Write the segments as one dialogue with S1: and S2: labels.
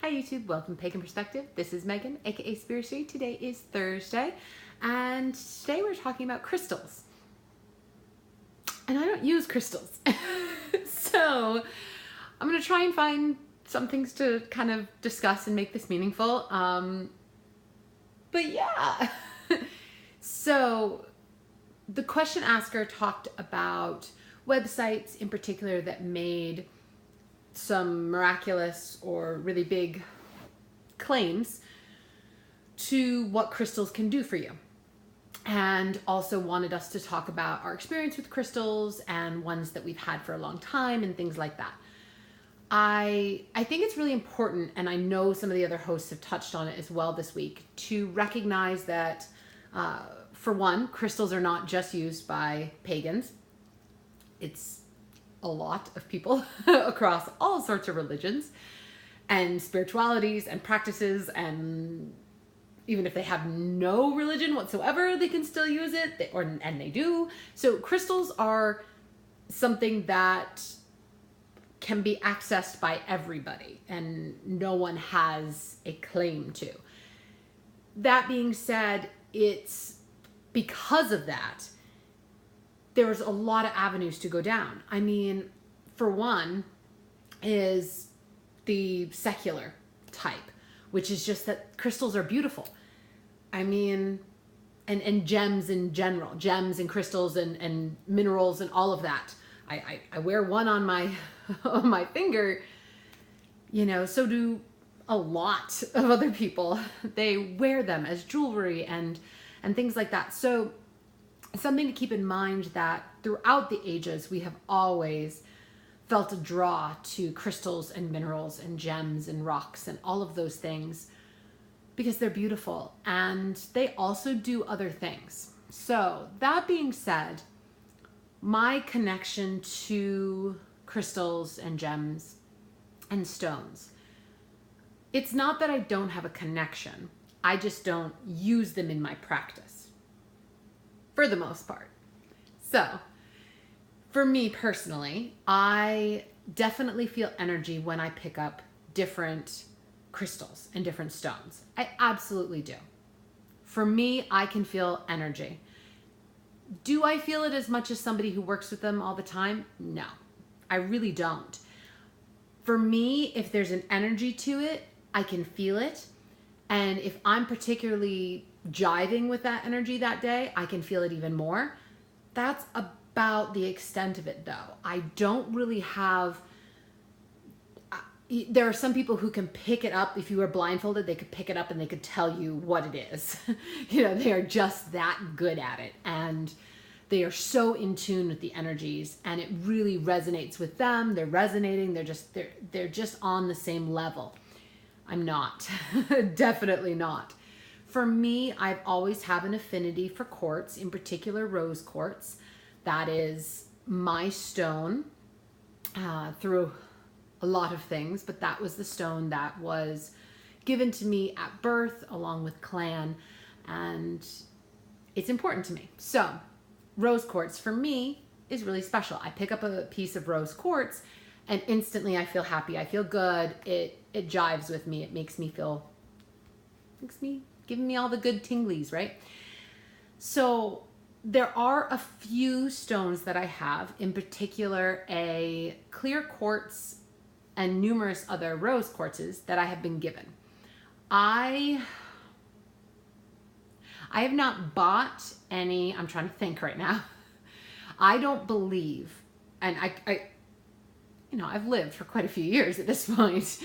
S1: Hi YouTube, welcome to Pagan Perspective. This is Megan, aka Spiritually. Today is Thursday, and today we're talking about crystals. And I don't use crystals. So I'm gonna try and find some things to kind of discuss and make this meaningful. But yeah. So the question asker talked about websites in particular that made some miraculous or really big claims to what crystals can do for you, and also wanted us to talk about our experience with crystals and ones that we've had for a long time and things like that. I think it's really important, and I know some of the other hosts have touched on it as well this week, to recognize that for one, crystals are not just used by pagans. It's a lot of people across all sorts of religions and spiritualities and practices, and even if they have no religion whatsoever, they can still use it, and they do. So crystals are something that can be accessed by everybody and no one has a claim to. That being said, it's because of that there's a lot of avenues to go down. I mean, for one is the secular type, which is just that crystals are beautiful. I mean, and gems in general, gems and crystals and minerals and all of that. I wear one on my on my finger, you know, so do a lot of other people. They wear them as jewelry and things like that. So something to keep in mind that throughout the ages, we have always felt a draw to crystals and minerals and gems and rocks and all of those things because they're beautiful and they also do other things. So that being said, my connection to crystals and gems and stones, it's not that I don't have a connection. I just don't use them in my practice, for the most part. So, for me personally, I definitely feel energy when I pick up different crystals and different stones. I absolutely do. For me, I can feel energy. Do I feel it as much as somebody who works with them all the time? No, I really don't. For me, if there's an energy to it, I can feel it. And if I'm particularly jiving with that energy that day, I can feel it even more. That's about the extent of it though. I don't really have, there are some people who can pick it up. If you were blindfolded, they could pick it up and they could tell you what it is. You know, they are just that good at it. And they are so in tune with the energies and it really resonates with them. They're resonating. They're just on the same level. I'm not, definitely not. For me, I've always had an affinity for quartz, in particular rose quartz. That is my stone through a lot of things, but that was the stone that was given to me at birth along with clan, and it's important to me. So rose quartz for me is really special. I pick up a piece of rose quartz and instantly I feel happy. I feel good. It jives with me. It makes me giving me all the good tinglies, right? So there are a few stones that I have, in particular a clear quartz and numerous other rose quartzes that I have been given. I have not bought any. I'm trying to think right now. I don't believe, and I you know, I've lived for quite a few years at this point.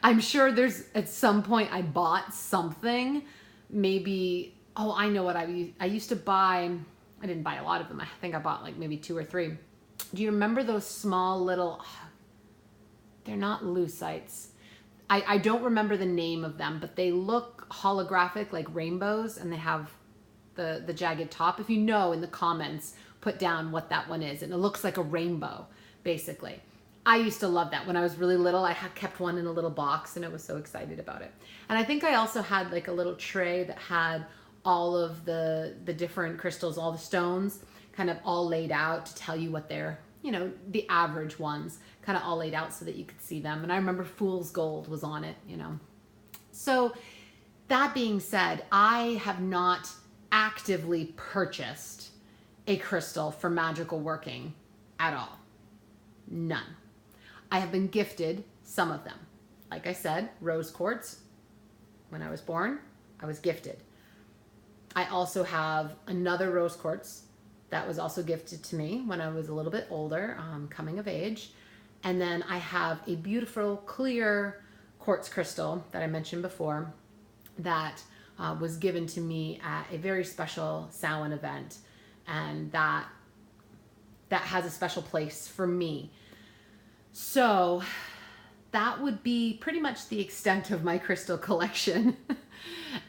S1: I'm sure there's at some point I bought something. Maybe, oh, I know what I used to buy. I didn't buy a lot of them. I think I bought like maybe 2 or 3. Do you remember those small little, they're not luccites. I don't remember the name of them, but they look holographic like rainbows and they have the jagged top. If you know, in the comments, put down what that one is. And it looks like a rainbow, basically. I used to love that. When I was really little, I had kept one in a little box and I was so excited about it. And I think I also had like a little tray that had all of the different crystals, all the stones kind of all laid out to tell you what their the average ones kind of all laid out so that you could see them. And I remember Fool's Gold was on it, So that being said, I have not actively purchased a crystal for magical working at all. None. I have been gifted some of them. Like I said, rose quartz. When I was born, I was gifted. I also have another rose quartz that was also gifted to me when I was a little bit older, coming of age. And then I have a beautiful clear quartz crystal that I mentioned before that was given to me at a very special Samhain event. And that has a special place for me. So that would be pretty much the extent of my crystal collection.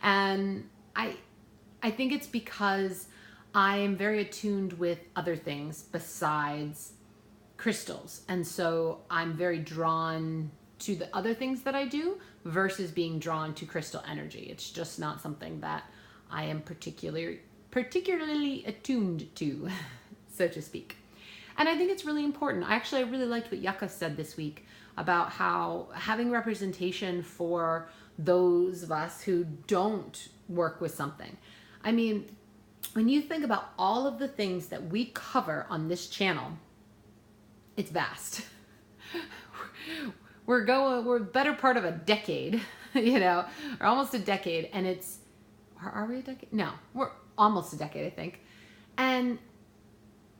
S1: And I think it's because I am very attuned with other things besides crystals. And so I'm very drawn to the other things that I do versus being drawn to crystal energy. It's just not something that I am particularly attuned to, so to speak. And I think it's really important. I really liked what Yucca said this week about how having representation for those of us who don't work with something. I mean, when you think about all of the things that we cover on this channel, it's vast. We're better part of a decade, or almost a decade. And are we a decade? No, we're almost a decade, I think. And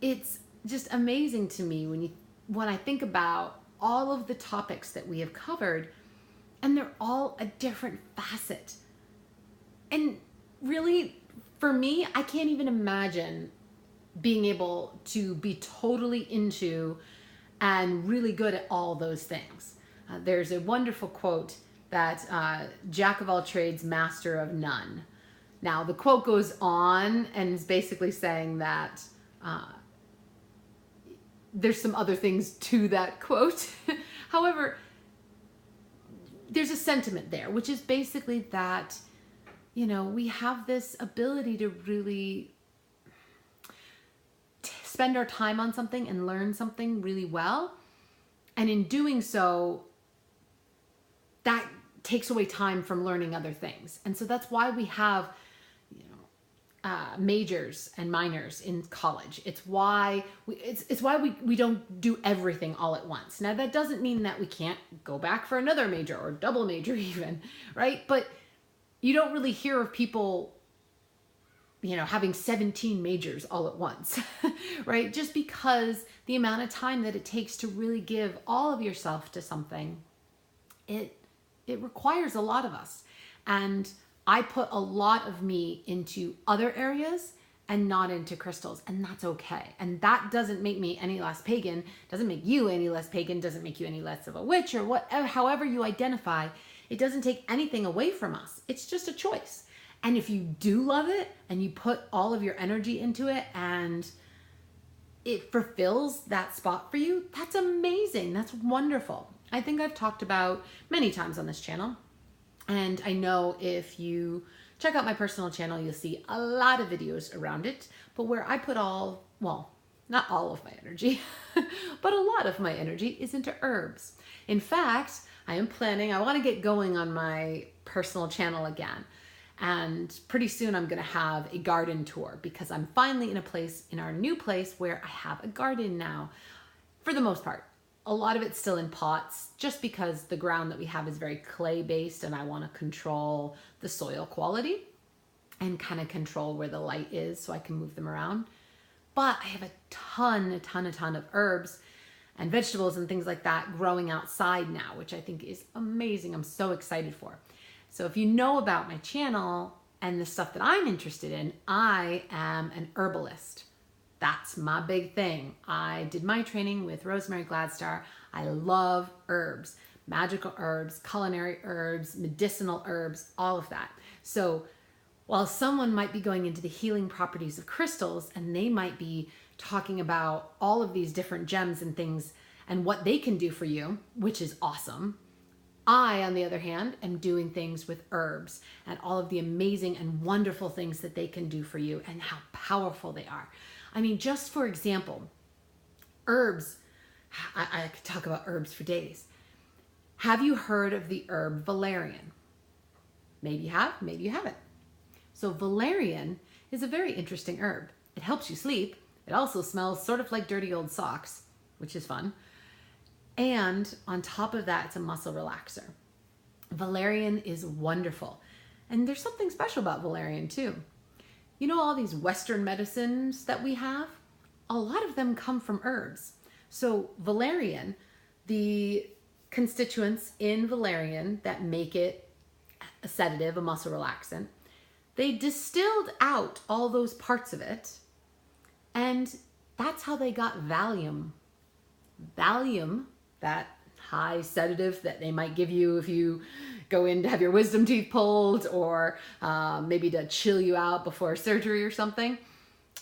S1: it's just amazing to me when I think about all of the topics that we have covered, and they're all a different facet. And really, for me, I can't even imagine being able to be totally into and really good at all those things. There's a wonderful quote that jack of all trades, master of none. Now, the quote goes on and is basically saying that there's some other things to that quote. However, there's a sentiment there, which is basically that, we have this ability to really spend our time on something and learn something really well. And in doing so, that takes away time from learning other things. And so that's why we have majors and minors in college. It's why we don't do everything all at once. Now, that doesn't mean that we can't go back for another major or double major even, right? But you don't really hear of people, having 17 majors all at once, right? Just because the amount of time that it takes to really give all of yourself to something, it requires a lot of us. And I put a lot of me into other areas and not into crystals, and that's okay. And that doesn't make me any less pagan, doesn't make you any less pagan, doesn't make you any less of a witch or whatever, however you identify. It doesn't take anything away from us. It's just a choice. And if you do love it and you put all of your energy into it and it fulfills that spot for you, that's amazing. That's wonderful. I think I've talked about many times on this channel. And I know if you check out my personal channel, you'll see a lot of videos around it, but where I put not all of my energy, but a lot of my energy is into herbs. In fact, I want to get going on my personal channel again. And pretty soon I'm going to have a garden tour because I'm finally in our new place where I have a garden now, for the most part. A lot of it's still in pots just because the ground that we have is very clay based and I want to control the soil quality and kind of control where the light is so I can move them around. But I have a ton of herbs and vegetables and things like that growing outside now, which I think is amazing. I'm so excited for. So if you know about my channel and the stuff that I'm interested in, I am an herbalist. That's my big thing. I did my training with Rosemary Gladstar. I love herbs, magical herbs, culinary herbs, medicinal herbs, all of that. So while someone might be going into the healing properties of crystals and they might be talking about all of these different gems and things and what they can do for you, which is awesome, I, on the other hand, am doing things with herbs and all of the amazing and wonderful things that they can do for you and how powerful they are. I mean, just for example, Herbs. I could talk about herbs for days. Have you heard of the herb valerian? Maybe you have, maybe you haven't. So valerian is a very interesting herb. It helps you sleep. It also smells sort of like dirty old socks, which is fun. And on top of that, it's a muscle relaxer. Valerian is wonderful. And there's something special about valerian too. You know all these Western medicines that we have? A lot of them come from herbs. So valerian, the constituents in valerian that make it a sedative, a muscle relaxant, they distilled out all those parts of it, and that's how they got Valium. Valium, that high sedative that they might give you if you go in to have your wisdom teeth pulled, or maybe to chill you out before surgery or something.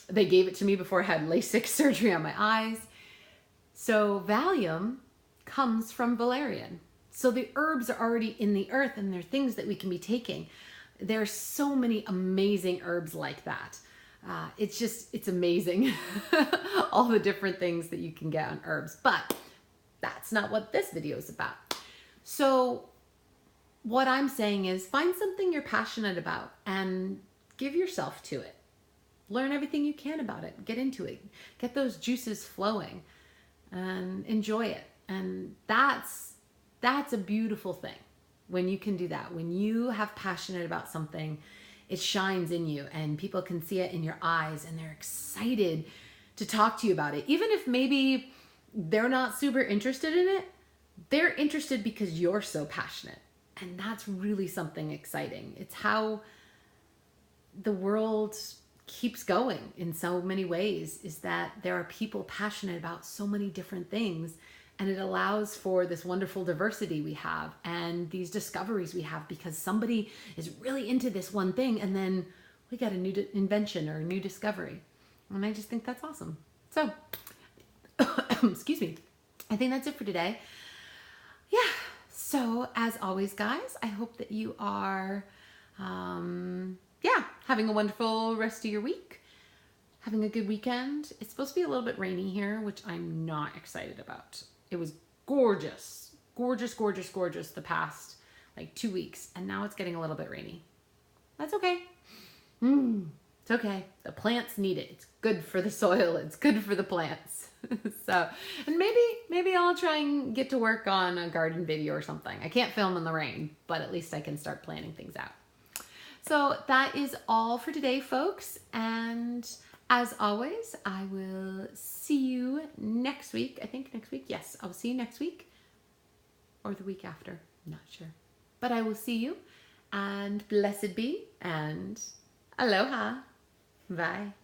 S1: They gave it to me before I had LASIK surgery on my eyes. So Valium comes from valerian. So the herbs are already in the earth, and they're things that we can be taking. There's so many amazing herbs like that. It's amazing all the different things that you can get on herbs, but that's not what this video is about. So what I'm saying is find something you're passionate about and give yourself to it. Learn everything you can about it. Get into it. Get those juices flowing and enjoy it. And that's a beautiful thing when you can do that. When you have passionate about something, it shines in you and people can see it in your eyes and they're excited to talk to you about it. Even if maybe they're not super interested in it, they're interested because you're so passionate. And that's really something exciting. It's how the world keeps going in so many ways, is that there are people passionate about so many different things, and it allows for this wonderful diversity we have and these discoveries we have because somebody is really into this one thing and then we got a new invention or a new discovery. And I just think that's awesome. So, excuse me. I think that's it for today. Yeah. So as always, guys, I hope that you are, having a wonderful rest of your week, having a good weekend. It's supposed to be a little bit rainy here, which I'm not excited about. It was gorgeous, gorgeous, gorgeous, gorgeous the past like 2 weeks, and now it's getting a little bit rainy. That's okay. It's okay. The plants need it. It's good for the soil. It's good for the plants. So, and maybe I'll try and get to work on a garden video or something. I can't film in the rain, but at least I can start planning things out. So that is all for today, folks. And as always, I will see you next week. I think next week. Yes, I'll see you next week or the week after. I'm not sure. But I will see you, and blessed be, and aloha. Bye.